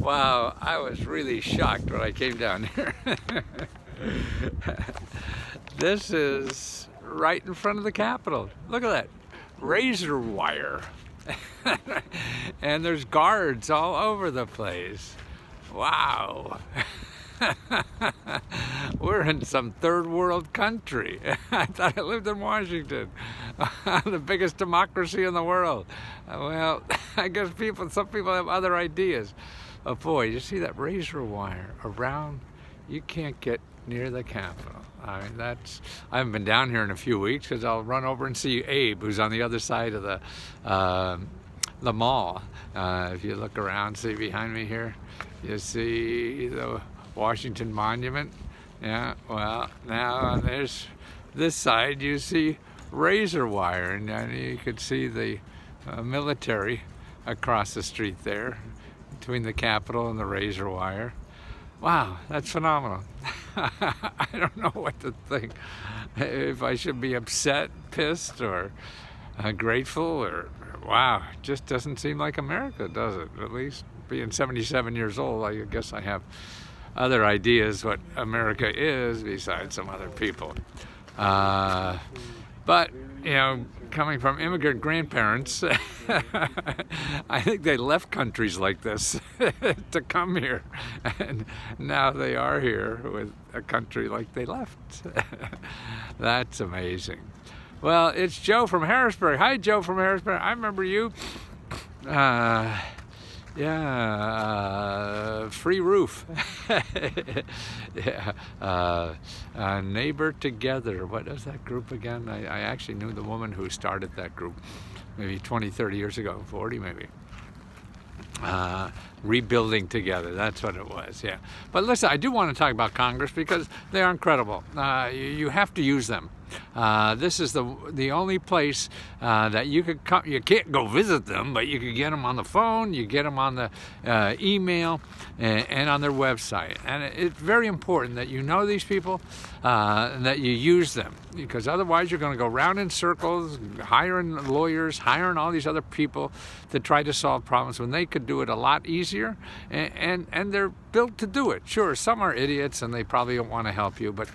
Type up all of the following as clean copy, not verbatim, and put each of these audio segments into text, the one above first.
Wow, I was really shocked when I came down here. This is right in front of the Capitol. Look at that, razor wire. And there's guards all over the place. Wow. We're in some third world country. I thought I lived in Washington, the biggest democracy in the world. Well, I guess some people have other ideas. Oh boy, you see that razor wire around? You can't get near the Capitol. I mean, I haven't been down here in a few weeks because I'll run over and see Abe, who's on the other side of the mall. If you look around, see behind me here, you see the Washington Monument. Yeah, well, now there's this side, you see razor wire, and you could see the military across the street there between the Capitol and the razor wire. Wow, that's phenomenal. I don't know what to think. If I should be upset, pissed, or grateful, or wow, it just doesn't seem like America, does it? At least being 77 years old, I guess I have other ideas what America is besides some other people. But, you know, coming from immigrant grandparents, I think they left countries like this to come here. And now they are here with a country like they left. That's amazing. Well, it's Joe from Harrisburg. Hi, Joe from Harrisburg. I remember you. Free roof. Yeah, Neighbor Together. What is that group again? I actually knew the woman who started that group maybe 20, 30 years ago, 40 maybe. Rebuilding Together, that's what it was, yeah. But listen, I do want to talk about Congress because they are incredible. You have to use them. This is the only place that you could come. You can't go visit them, but you could get them on the phone, you get them on the email, and on their website. And it's very important that you know these people and that you use them, because otherwise you're going to go round in circles, hiring lawyers, hiring all these other people to try to solve problems when they could do it a lot easier, and they're built to do it. Sure, some are idiots and they probably don't want to help you, but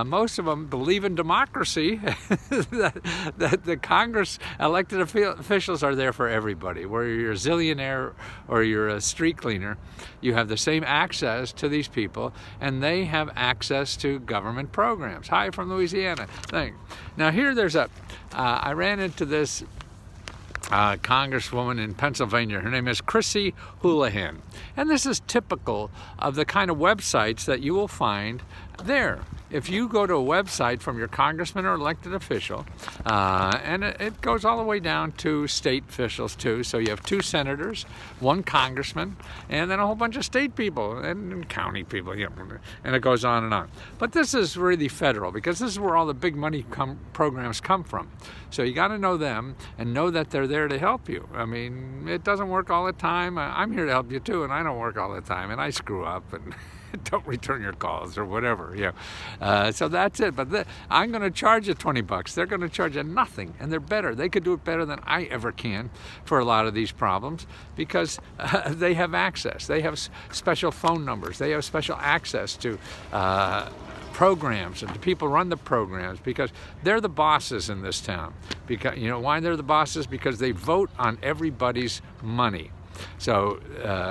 most of them believe in democracy, that the Congress elected officials are there for everybody. Whether you're a zillionaire or you're a street cleaner, you have the same access to these people, and they have access to government programs. Hi from Louisiana. Thanks. Now here I ran into this Congresswoman in Pennsylvania. Her name is Chrissy Houlihan. And this is typical of the kind of websites that you will find there. If you go to a website from your congressman or elected official, and it goes all the way down to state officials too, so you have 2 senators, 1 congressman, and then a whole bunch of state people and county people, and it goes on and on. But this is really federal, because this is where all the big money programs come from. So you got to know them and know that they're there to help you. I mean, it doesn't work all the time. I'm here to help you too, and I don't work all the time, and I screw up and don't return your calls or whatever. So that's it. But I'm going to charge you $20. They're going to charge you nothing, and they're better. They could do it better than I ever can for a lot of these problems, because they have access. They have special phone numbers. They have special access to programs, and the people run the programs, because they're the bosses in this town. Because why they're the bosses? Because they vote on everybody's money. So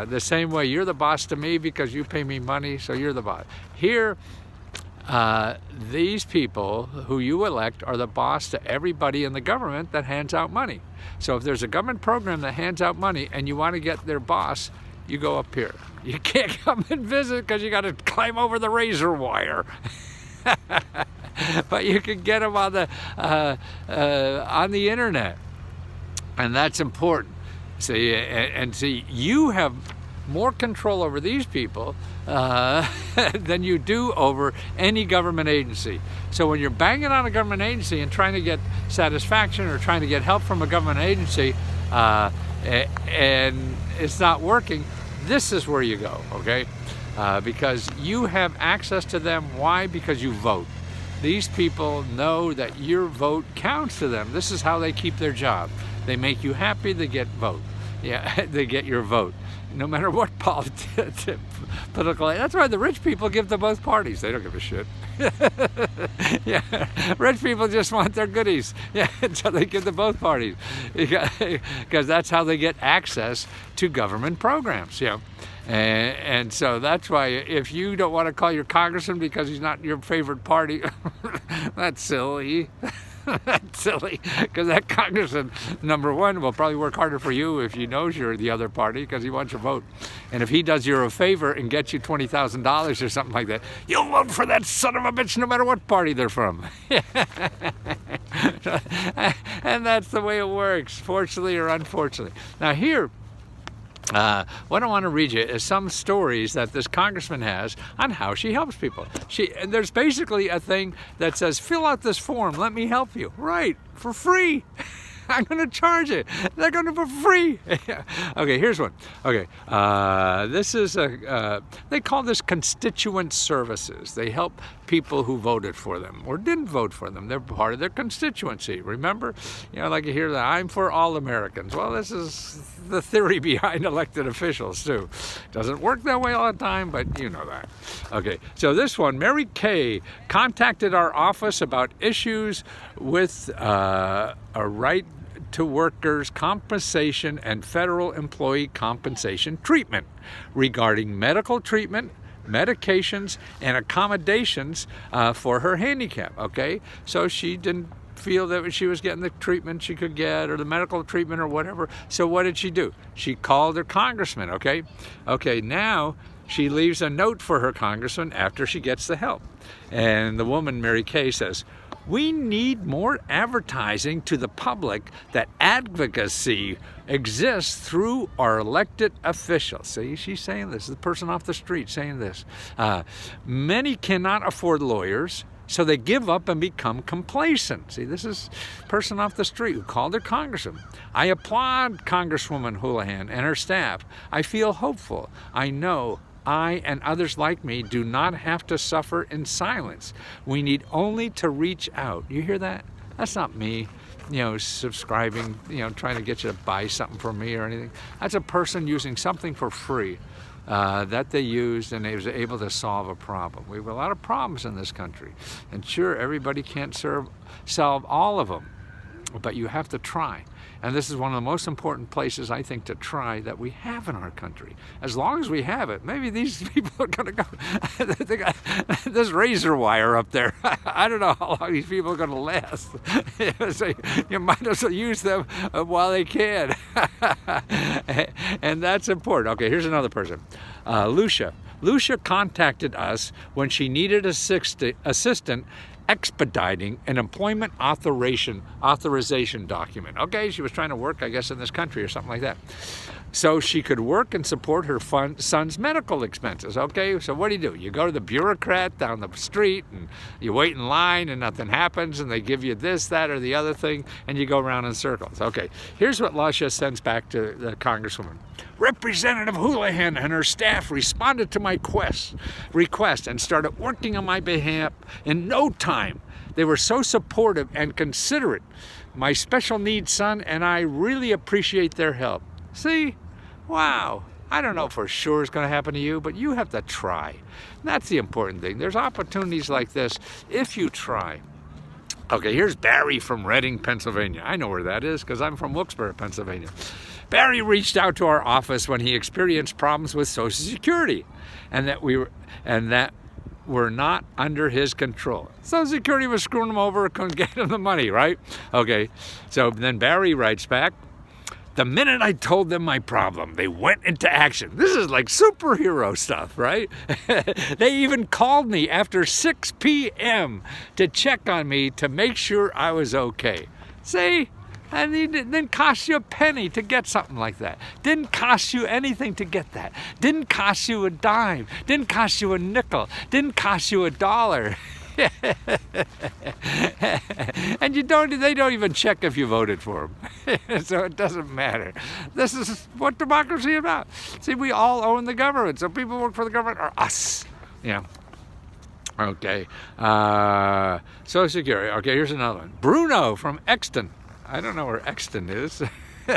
the same way you're the boss to me because you pay me money, so you're the boss. Here, these people who you elect are the boss to everybody in the government that hands out money. So if there's a government program that hands out money and you want to get their boss, you go up here. You can't come and visit because you got to climb over the razor wire. But you can get them on the internet, and that's important. See, you have more control over these people than you do over any government agency. So when you're banging on a government agency and trying to get satisfaction or trying to get help from a government agency, and it's not working, this is where you go, okay? Because you have access to them. Why? Because you vote. These people know that your vote counts to them. This is how they keep their job. They make you happy, they get vote. Yeah, they get your vote. no matter what political. That's why the rich people give to both parties. They don't give a shit. Yeah, rich people just want their goodies. Yeah, so they give to both parties because that's how they get access to government programs. You know. And so that's why if you don't want to call your congressman because he's not your favorite party, that's silly. That's silly, because that congressman, number one, will probably work harder for you if he knows you're the other party because he wants your vote. And if he does you a favor and gets you $20,000 or something like that, you'll vote for that son of a bitch no matter what party they're from. And that's the way it works, fortunately or unfortunately. Now here, what I want to read you is some stories that this congressman has on how she helps people. And there's basically a thing that says, fill out this form, let me help you. Right, for free. I'm going to charge it. They're going to for free. Okay, here's one. Okay, this is they call this constituent services. They help people who voted for them or didn't vote for them. They're part of their constituency. Remember, you know, like you hear that I'm for all Americans. Well, this is the theory behind elected officials too. Doesn't work that way all the time, but you know that. Okay, so this one, Mary Kay contacted our office about issues with a right to workers' compensation and federal employee compensation treatment regarding medical treatment, medications, and accommodations for her handicap. Okay, so she didn't feel that she was getting the treatment she could get or the medical treatment or whatever. So what did she do? She called her congressman. Okay, now she leaves a note for her congressman after she gets the help. And the woman, Mary Kay, says, we need more advertising to the public that advocacy exists through our elected officials. See, she's saying this. The person off the street saying this. Many cannot afford lawyers, so they give up and become complacent. See, this is a person off the street who called her congressman. I applaud Congresswoman Houlihan and her staff. I feel hopeful. I know I and others like me do not have to suffer in silence. We need only to reach out. You hear that? That's not me, you know, subscribing, you know, trying to get you to buy something from me or anything. That's a person using something for free that they used and they was able to solve a problem. We have a lot of problems in this country. And sure, everybody can't solve all of them, but you have to try. And this is one of the most important places, I think, to try that we have in our country. As long as we have it, maybe these people are going to go. They got this razor wire up there. I don't know how long these people are going to last. So you might as well use them while they can. And that's important. Okay, here's another person. Lucia. Lucia contacted us when she needed assistant expediting an employment authorization document. Okay, she was trying to work, I guess, in this country or something like that. So she could work and support her son's medical expenses. Okay, so what do? You go to the bureaucrat down the street and you wait in line and nothing happens and they give you this, that, or the other thing and you go around in circles. Okay, here's what Lasha sends back to the Congresswoman. Representative Houlihan and her staff responded to my request and started working on my behalf in no time. They were so supportive and considerate. My special needs son and I really appreciate their help. See? Wow. I don't know for sure it's going to happen to you, but you have to try. That's the important thing. There's opportunities like this if you try. Okay, here's Barry from Reading, Pennsylvania. I know where that is because I'm from Wilkes-Barre, Pennsylvania. Barry reached out to our office when he experienced problems with Social Security and that were not under his control. Social Security was screwing him over, couldn't get him the money, right? Okay, so then Barry writes back, the minute I told them my problem, they went into action. This is like superhero stuff, right? They even called me after 6 p.m. to check on me to make sure I was okay. See? And it didn't cost you a penny to get something like that. Didn't cost you anything to get that. Didn't cost you a dime. Didn't cost you a nickel. Didn't cost you $1. And they don't even check if you voted for them. So it doesn't matter. This is what democracy is about. See, we all own the government. So people who work for the government are us. Yeah. Okay. Social Security. Okay, here's another one. Bruno from Exton. I don't know where Exton is.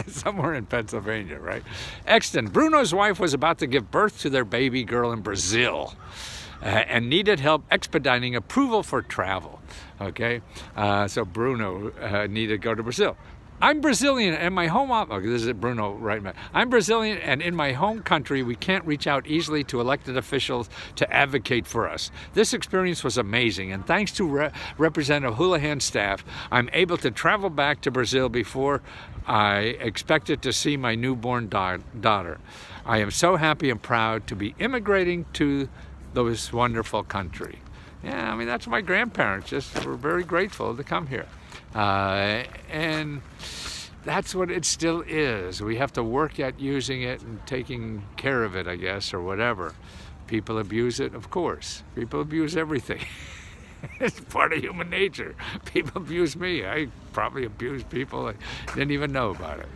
somewhere in Pennsylvania, right? Exton, Bruno's wife was about to give birth to their baby girl in Brazil and needed help expediting approval for travel. Okay, so Bruno needed to go to Brazil. I'm Brazilian and my home office, this is Bruno right now. I'm Brazilian and in my home country we can't reach out easily to elected officials to advocate for us. This experience was amazing and thanks to Representative Houlihan's staff, I'm able to travel back to Brazil before I expected to see my newborn daughter. I am so happy and proud to be immigrating to this wonderful country. Yeah, I mean, that's my grandparents just were very grateful to come here. And that's what it still is. We have to work at using it and taking care of it, I guess, or whatever. People abuse it, of course. People abuse everything. It's part of human nature. People abuse me. I probably abuse people I didn't even know about it.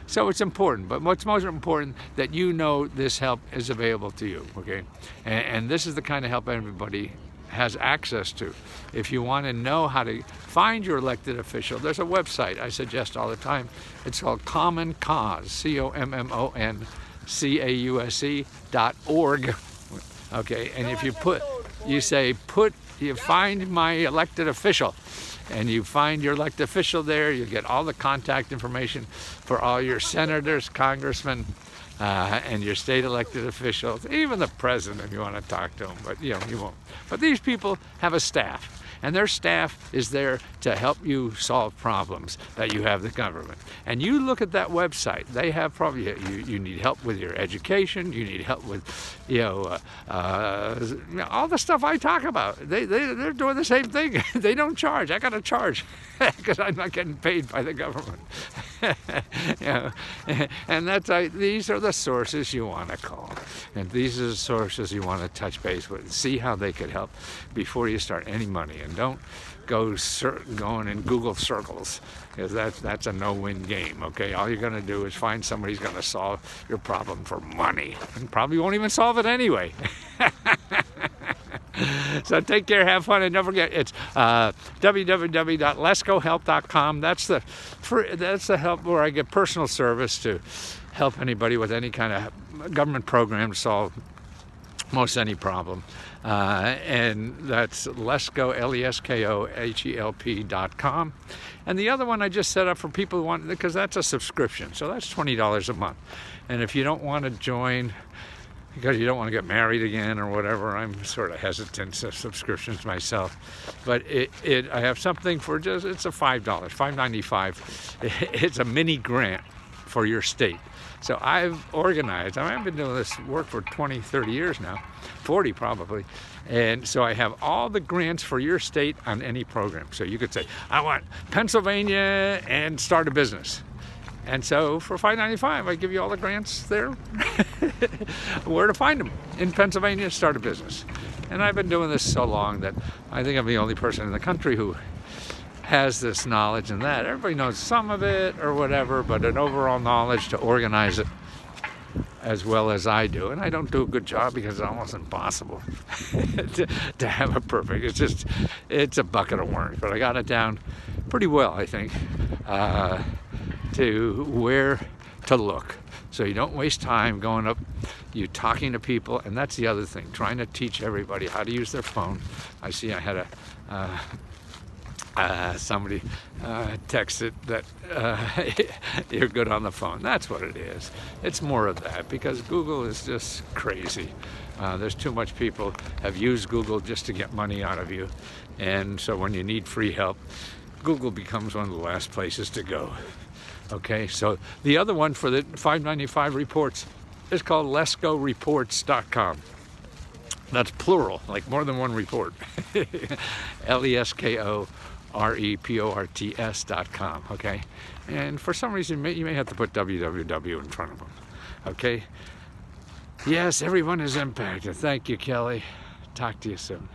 So it's important. But what's most important, that you know this help is available to you. Okay, and this is the kind of help everybody has access to. If you want to know how to find your elected official, there's a website I suggest all the time. It's called Common Cause, COMMONCAUSE.org. Okay, and if you you find my elected official, and you find your elected official there, you get all the contact information for all your senators, congressmen, and your state elected officials, even the president if you want to talk to them, but you won't. But these people have a staff, and their staff is there to help you solve problems that you have the government. And you look at that website, they have probably, you need help with your education, you need help with, all the stuff I talk about. They're doing the same thing. They don't charge. I got to charge because I'm not getting paid by the government. And these are the sources you want to call, and these are the sources you want to touch base with, see how they could help before you start any money. And don't go going in Google circles, because that's a no-win game. Okay, all you're going to do is find somebody who's going to solve your problem for money, and probably won't even solve it anyway. So take care, have fun, and don't forget, it's www.lescohelp.com. That's the help where I get personal service to help anybody with any kind of government program to solve most any problem. And that's Lesko, LESKOHELP.com. And the other one I just set up for people who want, because that's a subscription, so that's $20 a month. And if you don't want to join, because you don't want to get married again or whatever, I'm sort of hesitant to subscriptions myself. But I have something for it's a $5, $5.95. It's a mini grant for your state. So I've organized, I've been doing this work for 20, 30 years now, 40 probably. And so I have all the grants for your state on any program. So you could say, I want Pennsylvania and start a business. And so for $5.95, I give you all the grants there, where to find them in Pennsylvania, start a business. And I've been doing this so long that I think I'm the only person in the country who has this knowledge and that. Everybody knows some of it or whatever, but an overall knowledge to organize it as well as I do. And I don't do a good job because it's almost impossible to have it perfect. It's a bucket of worms, but I got it down pretty well, I think, to where to look. So you don't waste time going up, you talking to people, and that's the other thing, trying to teach everybody how to use their phone. I see I had somebody texted that you're good on the phone. That's what it is. It's more of that, because Google is just crazy. There's too much people have used Google just to get money out of you. And so when you need free help, Google becomes one of the last places to go. Okay, so the other one for the $5.95 reports is called LeskoReports.com. That's plural, like more than one report. LESKOREPORTS.com, okay? And for some reason, you may have to put www in front of them, okay? Yes, everyone is impacted. Thank you, Kelly. Talk to you soon.